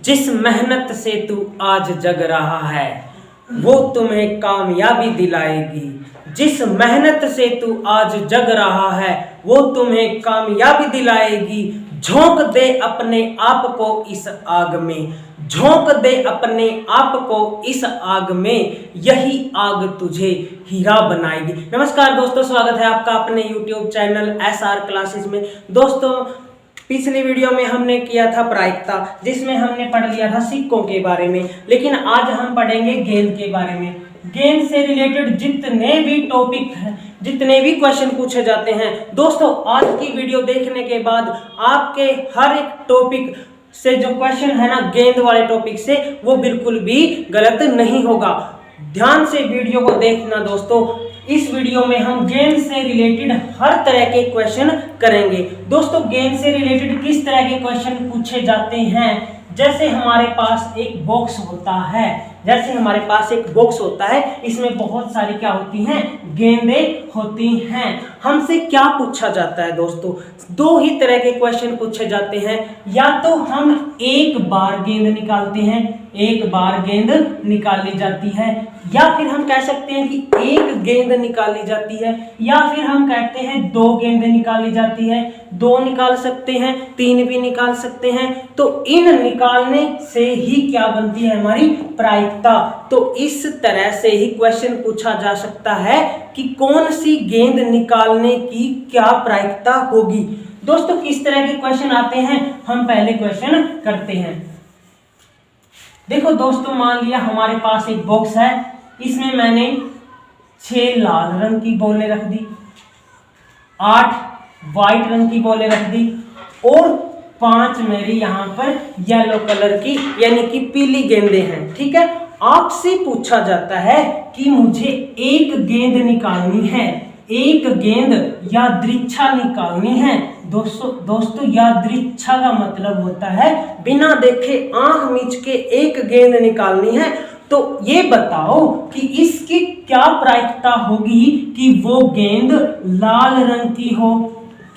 जिस मेहनत से तू आज जग रहा है वो तुम्हें कामयाबी दिलाएगी। जिस मेहनत से तू आज जग रहा है वो तुम्हें कामयाबी दिलाएगी। झोंक दे अपने आप को इस आग में, झोंक दे अपने आप को इस आग में, यही आग तुझे हीरा बनाएगी। नमस्कार दोस्तों, स्वागत है आपका अपने YouTube चैनल SR क्लासेस में। दोस्तों, पिछली वीडियो में हमने किया था प्रायिकता, जिसमें हमने पढ़ लिया था सिक्कों के बारे में, लेकिन आज हम पढ़ेंगे गेंद के बारे में। गेंद से रिलेटेड जितने भी टॉपिक हैं, जितने भी क्वेश्चन पूछे जाते हैं, दोस्तों आज की वीडियो देखने के बाद आपके हर एक टॉपिक से जो क्वेश्चन है ना, गेंद वाले टॉपिक से, वो बिल्कुल भी गलत नहीं होगा। ध्यान से वीडियो को देखना दोस्तों। इस वीडियो में हम गेंद से रिलेटेड हर तरह के क्वेश्चन करेंगे। दोस्तों, गेंद से रिलेटेड किस तरह के क्वेश्चन पूछे जाते हैं? जैसे हमारे पास एक बॉक्स होता है, इसमें बहुत सारी क्या होती हैं? गेंदें होती हैं। हमसे क्या पूछा जाता है दोस्तों? दो ही तरह के क्वेश्चन पूछे जाते हैं। या तो हम एक बार गेंद निकालते हैं, एक बार गेंद निकाली जाती है, या फिर हम कह सकते हैं कि एक गेंद निकाली जाती है, या फिर हम कहते हैं दो गेंदें निकाली जाती है। दो निकाल सकते हैं, तीन भी निकाल सकते हैं। तो इन निकालने से ही क्या बनती है? हमारी प्रायिकता। तो इस तरह से ही क्वेश्चन पूछा जा सकता है कि कौन सी गेंद निकालने की क्या प्रायिकता होगी। दोस्तों, किस तरह के क्वेश्चन आते हैं, हम पहले क्वेश्चन करते हैं। देखो दोस्तों, मान लिया हमारे पास एक बॉक्स है, इसमें मैंने 6 लाल रंग की बॉलें रख दी, 8 व्हाइट रंग की बॉलें रख दी, और 5 मेरी यहाँ पर येलो कलर की यानी कि पीली गेंदें हैं। ठीक है, आपसे पूछा जाता है कि मुझे एक गेंद निकालनी है, एक गेंद यादृच्छा निकालनी है। दोस्तों यादृच्छा का मतलब होता है बिना देखे, आंख मीच के एक गेंद निकालनी है। तो ये बताओ कि इसकी क्या प्रायिकता होगी कि वो गेंद लाल रंग की हो।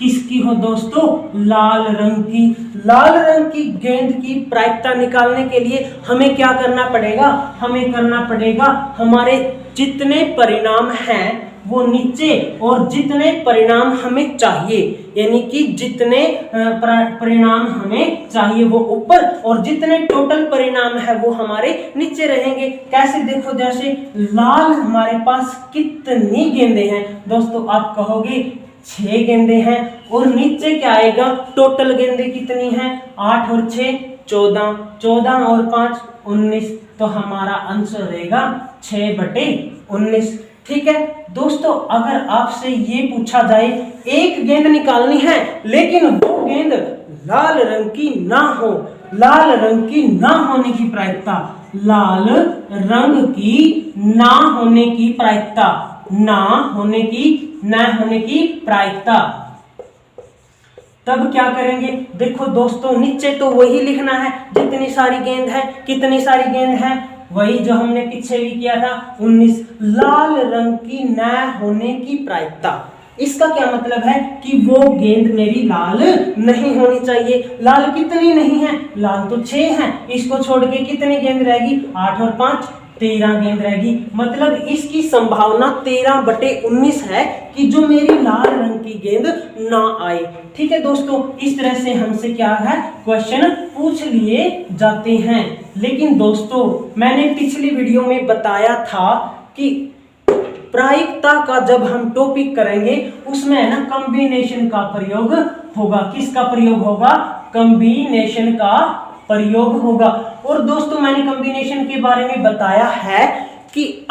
किसकी हो दोस्तों? लाल रंग की। लाल रंग की गेंद की प्रायिकता निकालने के लिए हमें क्या करना पड़ेगा? हमें करना पड़ेगा हमारे जितने परिणाम हैं वो नीचे, और जितने परिणाम हमें चाहिए, यानी कि जितने परिणाम हमें चाहिए वो ऊपर, और जितने टोटल परिणाम है वो हमारे नीचे रहेंगे। कैसे? देखो, जैसे लाल हमारे पास कितनी गेंदें हैं दोस्तों? आप कहोगे 6 गेंदें हैं, और नीचे क्या आएगा? टोटल गेंदें कितनी हैं? 8 और 6 14, 14 और 5 19। तो हमारा आंसर रहेगा 6/19। ठीक है दोस्तों, अगर आपसे ये पूछा जाए एक गेंद निकालनी है लेकिन वो गेंद लाल रंग की ना हो, लाल रंग की ना होने की प्रायिकता, लाल रंग की ना होने की प्रायिकता, ना होने की प्रायिकता, तब क्या करेंगे? देखो दोस्तों, नीचे तो वही लिखना है जितनी सारी गेंद है। कितनी सारी गेंद है? वही जो हमने पीछे भी किया था, 19। लाल रंग की न होने की प्रायिकता, इसका क्या मतलब है कि वो गेंद मेरी लाल नहीं होनी चाहिए। लाल कितनी नहीं है? लाल तो 6 है। इसको छोड़ के कितनी गेंद रहेगी? 8 और 5 13 गेंद रहेगी। मतलब इसकी संभावना 13/19 है कि जो मेरी लाल रंग की गेंद ना आए। ठीक है दोस्तों, इस तरह से हमसे क्या है? क्वेश्चन पूछ लिए जाते हैं। लेकिन दोस्तों, मैंने पिछली वीडियो में बताया था कि प्रायिकता का जब हम टॉपिक करेंगे उसमें है ना कॉम्बिनेशन का प्रयोग होगा। किसका प्रयोग होगा? कॉम्बिनेशन का प्रयोग होगा। और दोस्तों, मैंने कॉम्बिनेशन के बारे में बताया है कि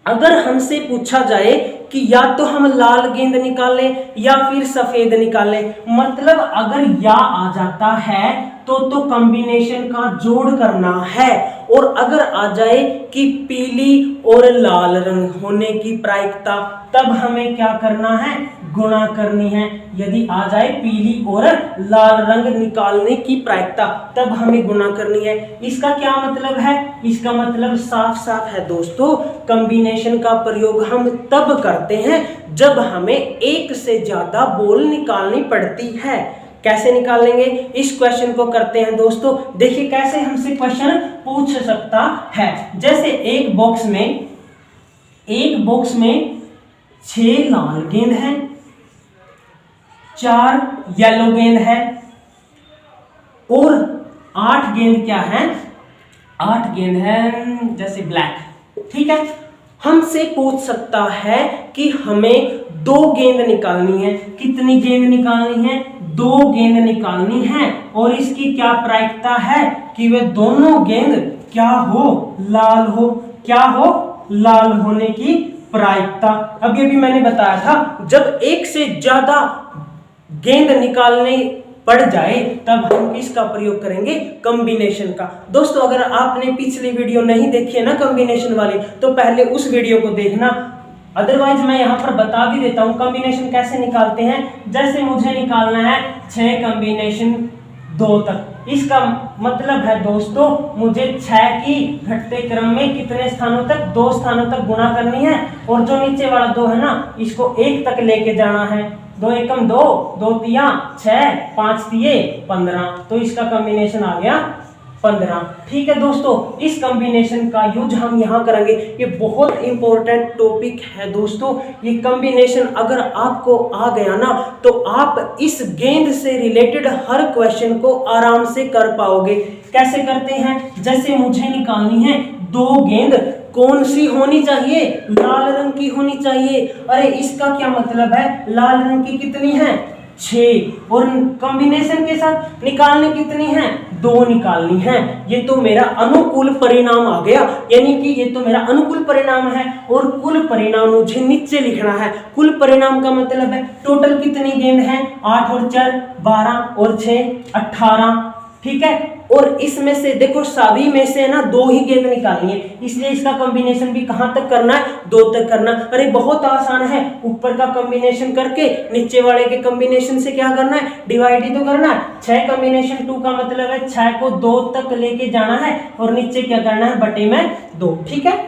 अगर हमसे पूछा जाए कि या तो हम लाल गेंद निकालें या फिर सफेद निकालें, मतलब अगर या आ जाता है तो कॉम्बिनेशन का जोड़ करना है, और अगर आ जाए कि पीली और लाल रंग होने की प्रायिकता, तब हमें क्या करना है? गुणा करनी है। यदि आ जाए पीली और लाल रंग निकालने की प्रायिकता, तब हमें गुणा करनी है। इसका क्या मतलब है? इसका मतलब साफ साफ है दोस्तों, कॉम्बिनेशन का प्रयोग हम तब करते हैं जब हमें एक से ज्यादा बॉल निकालनी पड़ती है। कैसे निकालेंगे इस क्वेश्चन को करते हैं दोस्तों। देखिए कैसे हमसे क्वेश्चन पूछ सकता है। जैसे एक बॉक्स में 6 लाल गेंद है, 4 येलो गेंद है और 8 गेंद क्या है, 8 गेंद है जैसे ब्लैक, ठीक है। हमसे पूछ सकता है कि हमें 2 गेंद निकालनी है। कितनी गेंद निकालनी है, 2 गेंद निकालनी है और इसकी क्या प्रायिकता है कि वे दोनों गेंद क्या हो, लाल हो, क्या हो, लाल होने की प्रायिकता। अब ये भी मैंने बताया था, जब एक से ज्यादा गेंद निकालने पड़ जाए तब हम इसका प्रयोग करेंगे कॉम्बिनेशन का। दोस्तों अगर आपने पिछली वीडियो नहीं देखी है ना कॉम्बिनेशन वाली, तो पहले उस वीडियो को देखना। अदरवाइज मैं यहाँ पर बता भी देता हूँ कॉम्बिनेशन कैसे निकालते हैं। जैसे मुझे निकालना है 6 कॉम्बिनेशन 2 तक, इसका मतलब है दोस्तों मुझे 6 की घटते क्रम में कितने स्थानों तक, 2 स्थानों तक गुणा करनी है और जो नीचे वाला 2 है ना इसको 1 तक लेके जाना है। 2 एकम 2, 2 तिया 6, 5 तिये 15, तो इसका कॉम्बिनेशन आ गया 15। ठीक है दोस्तों, इस कॉम्बिनेशन का यूज हम यहाँ करेंगे। ये बहुत इंपॉर्टेंट टॉपिक है दोस्तों। ये कॉम्बिनेशन अगर आपको आ गया ना तो आप इस गेंद से रिलेटेड हर क्वेश्चन को आराम से कर पाओगे। कैसे करते हैं, जैसे मुझे निकालनी है 2 गेंद, कौन सी होनी चाहिए, लाल रंग की होनी चाहिए। अरे इसका क्या मतलब है, लाल रंग की कितनी है, 6 और कॉम्बिनेशन के साथ निकालनी कितनी है, 2 निकालनी है। ये तो मेरा अनुकूल परिणाम आ गया, यानी कि ये तो मेरा अनुकूल परिणाम है और कुल परिणाम मुझे नीचे लिखना है। कुल परिणाम का मतलब है टोटल कितनी गेंद है, 8 और 4 12 और 6 18, ठीक है। और इसमें से देखो सभी में से ना 2 ही गेंद निकालनी है, इसलिए इसका कॉम्बिनेशन भी कहां तक करना है, 2 तक करना। अरे बहुत आसान है, ऊपर का कॉम्बिनेशन करके नीचे वाले के कॉम्बिनेशन से क्या करना है, डिवाइड ही तो करना है। 6 कॉम्बिनेशन 2 का मतलब है 6 को 2 तक लेके जाना है और नीचे क्या करना है, बटे में 2, ठीक है।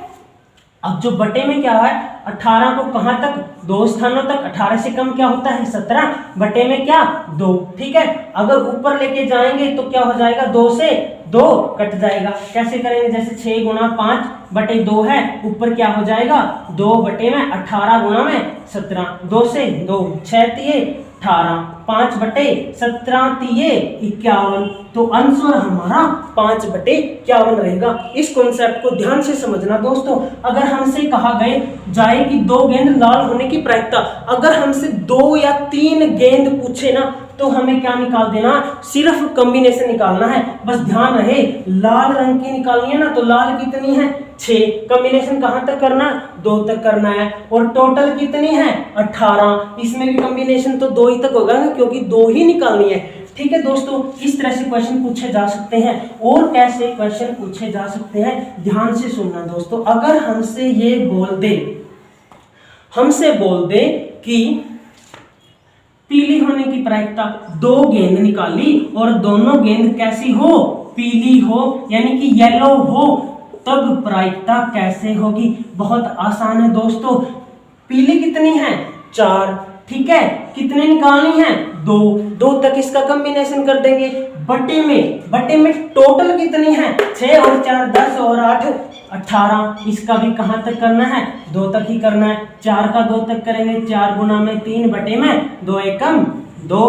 अब जो बटे में क्या है, 18 को कहां तक, 2 स्थानों तक, 18 से कम क्या होता है 17, बटे में क्या 2, ठीक है। अगर ऊपर लेके जाएंगे तो क्या हो जाएगा, 2 से 2 कट जाएगा। कैसे करेंगे, जैसे 6 गुणा 5 बटे 2 है, ऊपर क्या हो जाएगा 2 बटे में 18 गुणा में 17, 2 से 2 6 तिये 18, 5 बटे 17 तिये 51, तो आंसर हमारा 5 बटे 51 रहेगा। इस कॉन्सेप्ट को ध्यान से समझना दोस्तों। अगर हमसे कहा गए जाए कि 2 गेंद लाल होने की प्रायिकता, अगर हमसे 2 या 3 गेंद पूछे ना तो हमें क्या निकाल देना, सिर्फ कॉम्बिनेशन निकालना है। बस ध्यान रहे लाल रंग की निकालनी है ना, तो लाल कितनी है 6, कॉम्बिनेशन कहां तक करना है, 2 तक करना है और टोटल कितनी है 18, इसमें भी कॉम्बिनेशन तो 2 ही तक होगा ना क्योंकि 2 ही निकालनी है। ठीक है दोस्तों, इस तरह से क्वेश्चन पूछे जा सकते हैं। और कैसे क्वेश्चन पूछे जा सकते हैं, ध्यान से सुनना दोस्तों। अगर हमसे ये बोल दे कि पीली होने की प्रायिकता, 2 गेंद निकाली और दोनों गेंद कैसी हो, पीली हो यानी कि येलो हो, तब प्रायिकता कैसे होगी। बहुत आसान है दोस्तों। पीली कितनी है 4, ठीक है, कितने निकालनी है 2 तक इसका कॉम्बिनेशन कर देंगे। बटे में टोटल कितनी है 6 और 4 10 और 8 18, इसका भी कहां तक करना है 2 तक ही करना है। 4 का 2 तक करेंगे, 4 गुना में 3 बटे में 2 एकम 2,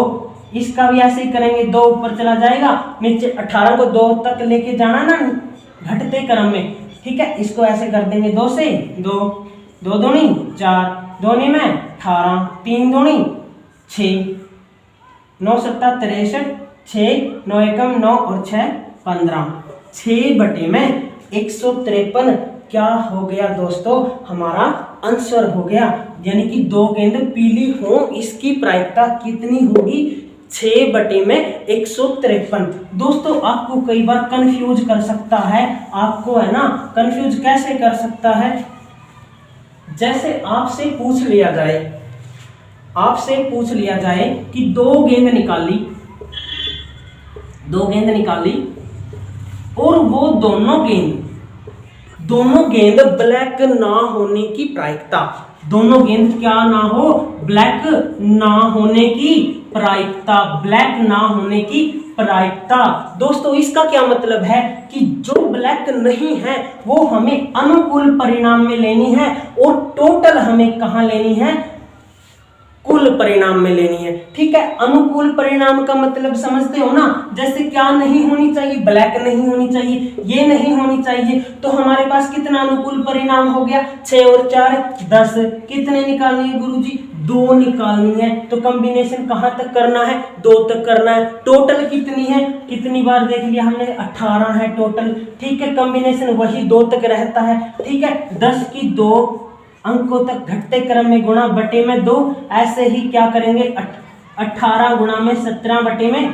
इसका भी ऐसे ही करेंगे, 2 ऊपर चला जाएगा, नीचे 18 को 2 तक लेके जाना ना घटते क्रम में, ठीक है। इसको ऐसे कर देंगे 2 से 2, 2 दूनी 4, 2 में 18, 3 दूनी 6, 9 7 63, 6 9 एकम 9 और 6 15, 6 बटे में 153 क्या हो गया दोस्तों, हमारा आंसर हो गया। यानी कि 2 गेंद पीली हो, इसकी प्रायिकता कितनी होगी 6 बटे में 153। दोस्तों आपको कई बार कंफ्यूज कर सकता है, आपको है ना कंफ्यूज कैसे कर सकता है, जैसे आपसे पूछ लिया जाए कि 2 गेंद निकाली और वो दोनों गेंद ब्लैक ना होने की प्रायिकता, दोनों गेंद क्या ना हो, ब्लैक ना होने की प्रायिकता, ब्लैक ना होने की प्रायिकता। दोस्तों इसका क्या मतलब है कि जो ब्लैक नहीं है वो हमें अनुकूल परिणाम में लेनी है और टोटल हमें कहां लेनी है, कुल परिणाम में लेनी है। ठीक है, अनुकूल परिणाम का मतलब समझते हो ना, जैसे क्या नहीं होनी चाहिए, ब्लैक नहीं होनी चाहिए, ये नहीं होनी चाहिए, तो हमारे पास कितना अनुकूल परिणाम हो गया, 6 और 4 10। कितने निकालनी है गुरुजी, 2 निकालनी है। तो कॉम्बिनेशन कहां तक करना है, 2 तक करना है। टोटल कितनी है, कितनी बार देख लिया हमने, 18 है टोटल। ठीक है, कॉम्बिनेशन वही 2 तक रहता है। ठीक है, 10 की 2 अंकों तक घटते क्रम में गुणा बटे में 2, ऐसे ही क्या करेंगे 18 गुणा में 17 बटे में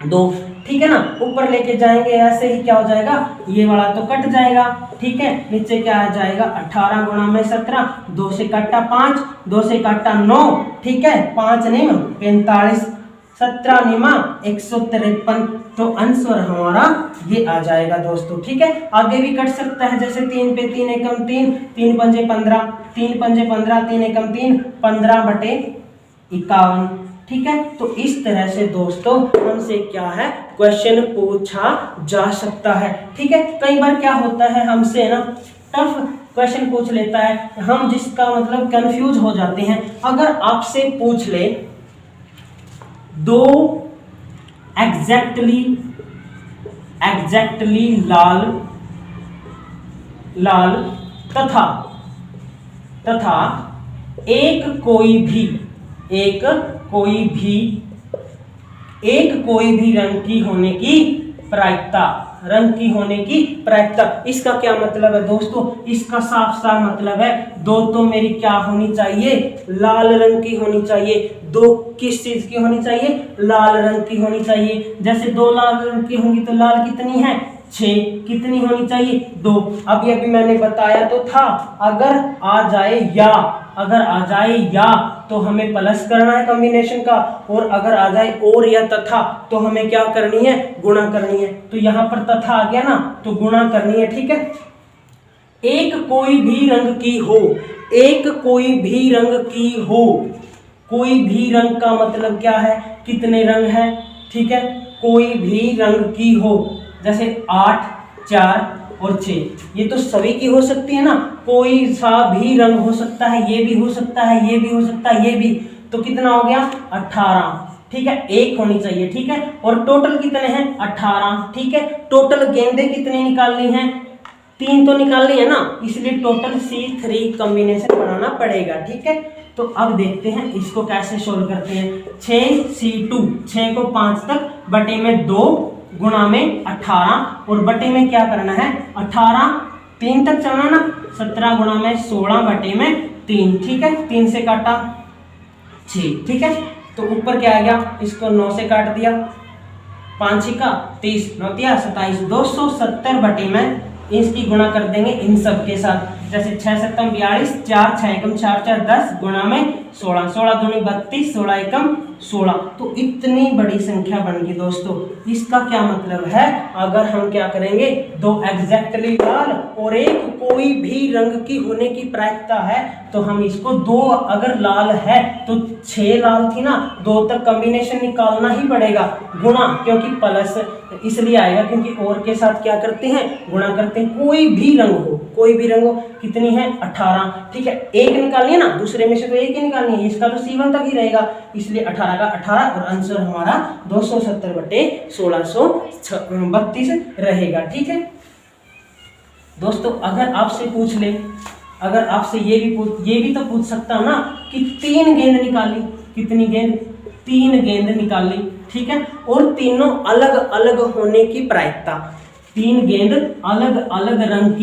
2। ठीक है ना, ऊपर लेके जाएंगे, ऐसे ही क्या हो जाएगा, ये वाला तो कट जाएगा। ठीक है, नीचे क्या आ जाएगा, 18 गुणा में 17, 2 से काटा 5, 2 से काटा 9। ठीक है, 5 निम 45, 17 निमा 153, तो आंसर हमारा ये आ जाएगा दोस्तों। ठीक है, आगे भी कट सकता है, जैसे 3 पे 3 एकम 3, 3 पंजे 15, 3 पंजे 15, 3 एकम 3, 15 बटे 51। ठीक है, तो इस तरह से दोस्तों हमसे क्या है, क्वेश्चन पूछा जा सकता है। ठीक है, कई बार क्या होता है हमसे ना टफ क्वेश्चन पूछ लेता है, हम जिसका मतलब कंफ्यूज हो जाते हैं। अगर आपसे पूछ ले 2 एग्जैक्टली लाल तथा एक कोई भी रंग की होने की प्रायिकता, इसका क्या मतलब है दोस्तों, इसका साफ साफ मतलब है 2 तो मेरी क्या होनी चाहिए, लाल रंग की होनी चाहिए। 2 किस चीज की होनी चाहिए, लाल रंग की होनी चाहिए। जैसे 2 लाल रंग की होंगी तो लाल कितनी है, 6, कितनी होनी चाहिए, 2। अभी मैंने बताया तो था, अगर आ जाए या तो हमें प्लस करना है कॉम्बिनेशन का, और अगर आ जाए और या तथा तो हमें क्या करनी है, गुणा करनी है। तो यहाँ पर तथा आ गया ना, तो गुणा करनी है। ठीक है, एक कोई भी रंग रंग का मतलब क्या है, कितने रंग है। ठीक है, कोई भी रंग की हो, जैसे 8, 4 और 6, ये तो सभी की हो सकती है ना, कोई सा भी रंग हो सकता है, ये भी हो सकता है, ये भी हो सकता है, ये भी, तो कितना हो गया 18। ठीक है, 1 होनी चाहिए। ठीक है, और टोटल कितने हैं 18। ठीक है, टोटल गेंदें कितनी निकालनी है, 3 तो निकालनी है ना, इसलिए टोटल C3 कॉम्बिनेशन बनाना पड़ेगा। ठीक है, तो अब देखते हैं इसको कैसे सोल्व करते हैं। 6C2, 6 को 5 तक बटे में 2 गुणा में 18, और बटे में क्या करना है, 18 3 तक चलना ना, 17 गुणा में 16 बटे में 3। ठीक है, 3 से काटा 6। ठीक है, तो ऊपर क्या आ गया, इसको 9 से काट दिया, 5 का 30, 9 तिया 27, 270 बटे में इसकी गुणा कर देंगे इन सब के साथ। जैसे 6 सत्तम 42, 4 6 एकम 4 4 10 गुणा में 16, 16 दूनी 32, 16 एकम 16, तो इतनी बड़ी संख्या बन गई दोस्तों। इसका क्या मतलब है, अगर हम क्या करेंगे, 2 एग्जैक्टली लाल और एक कोई भी रंग की होने की प्रायिकता है, तो हम इसको 2 अगर लाल है तो 6 लाल थी ना, 2 तक कॉम्बिनेशन निकालना ही पड़ेगा, गुणा, क्योंकि प्लस इसलिए आएगा क्योंकि और के साथ क्या करते हैं, गुणा करते हैं। कोई भी रंग हो, कितनी है 18। ठीक है, 1 निकालनी है ना, दूसरे में से तो 1 ही निकालनी है, इसका तो C1 तक ही रहेगा, इसलिए 18 का 18, और आंसर हमारा 270 बटे 1632 रहेगा। ठीक है दोस्तों, अगर आपसे पूछ ले, अगर आपसे ये भी तो पूछ सकता ना कि 3 गेंद निकाली, कितनी गेंद, 3 गेंद निकाली। ठीक है, और तीनों अलग अलग होने की प्रायिकता, 3 गेंद अलग अलग रंग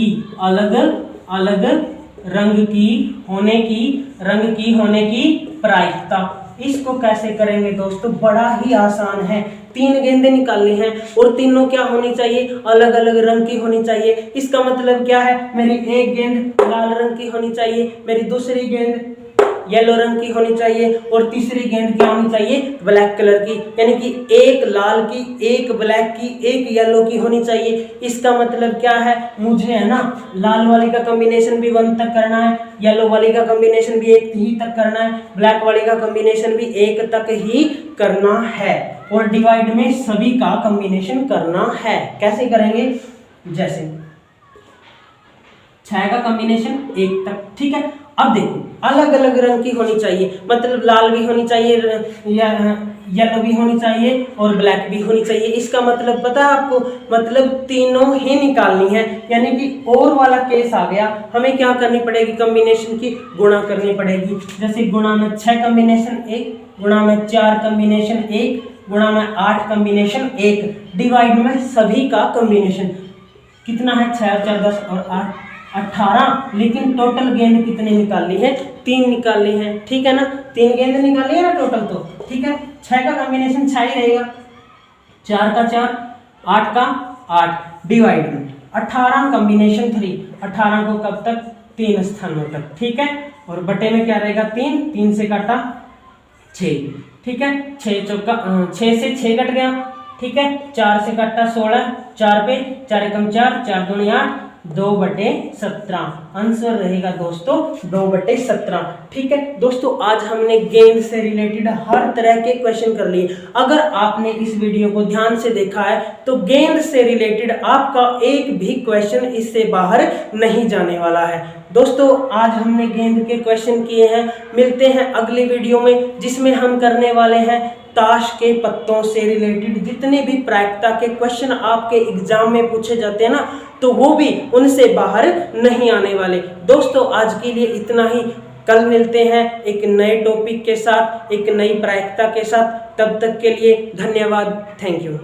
की होने की प्रायिकता, इसको कैसे करेंगे दोस्तों, बड़ा ही आसान है। 3 गेंदें निकालनी है और तीनों क्या होनी चाहिए, अलग अलग रंग की होनी चाहिए। इसका मतलब क्या है, मेरी एक गेंद लाल रंग की होनी चाहिए, मेरी दूसरी गेंद येलो रंग की होनी चाहिए और तीसरी गेंद क्या होनी चाहिए, ब्लैक कलर की, यानी कि एक लाल की, एक ब्लैक की, एक येलो की होनी चाहिए। इसका मतलब क्या है, मुझे है ना लाल वाली का कॉम्बिनेशन भी 1 तक करना है, येलो वाली का कॉम्बिनेशन भी 1 ही तक करना है, ब्लैक वाली का कॉम्बिनेशन भी 1 तक ही करना है और डिवाइड में सभी का कॉम्बिनेशन करना है। कैसे करेंगे, जैसे 6 का कॉम्बिनेशन 1 तक, ठीक है। अब देखो अलग अलग रंग की होनी चाहिए, मतलब लाल भी होनी चाहिए, येलो भी होनी चाहिए और ब्लैक भी होनी चाहिए। इसका मतलब पता है आपको, मतलब तीनों ही निकालनी है, यानी कि और वाला केस आ गया, हमें क्या करनी पड़ेगी, कॉम्बिनेशन की गुणा करनी पड़ेगी। जैसे गुणा में 6 कॉम्बिनेशन 1, गुणा में 4 कॉम्बिनेशन 1, गुणा में 8 कॉम्बिनेशन 1, डिवाइड में सभी का कॉम्बिनेशन कितना है, 6 और 4 10 और 8 18, लेकिन टोटल गेंद कितनी निकालनी है, 3 निकालनी है, ठीक है ना। 3 गेंद निकाली है ना टोटल, तो ठीक है। 6 का कॉम्बिनेशन 6 ही रहेगा, 4 का 4, 8 का 8, डिवाइड में 18 कॉम्बिनेशन 3, 18 को कब तक, 3 स्थानों तक, ठीक है। और बटे में क्या रहेगा, 3, 3 से काटा 6, ठीक है। 6 से 6 कट गया, ठीक है। 4 से काटा 16, 4 पे 4 एकम 4, 4 दूनी 8, 2/17 आंसर रहेगा दोस्तों 2/17, ठीक है। दोस्तों आज हमने गेंद से रिलेटेड हर तरह के क्वेश्चन कर लिए। अगर आपने इस वीडियो को ध्यान से देखा है तो गेंद से रिलेटेड आपका एक भी क्वेश्चन इससे बाहर नहीं जाने वाला है। दोस्तों आज हमने गेंद के क्वेश्चन किए हैं, मिलते हैं अगली वीडियो में जिसमें हम करने वाले हैं ताश के पत्तों से रिलेटेड जितने भी प्रायिकता के क्वेश्चन आपके एग्जाम में पूछे जाते हैं ना, तो वो भी उनसे बाहर नहीं आने वाले। दोस्तों आज के लिए इतना ही, कल मिलते हैं एक नए टॉपिक के साथ, एक नई प्रायिकता के साथ। तब तक के लिए धन्यवाद, थैंक यू।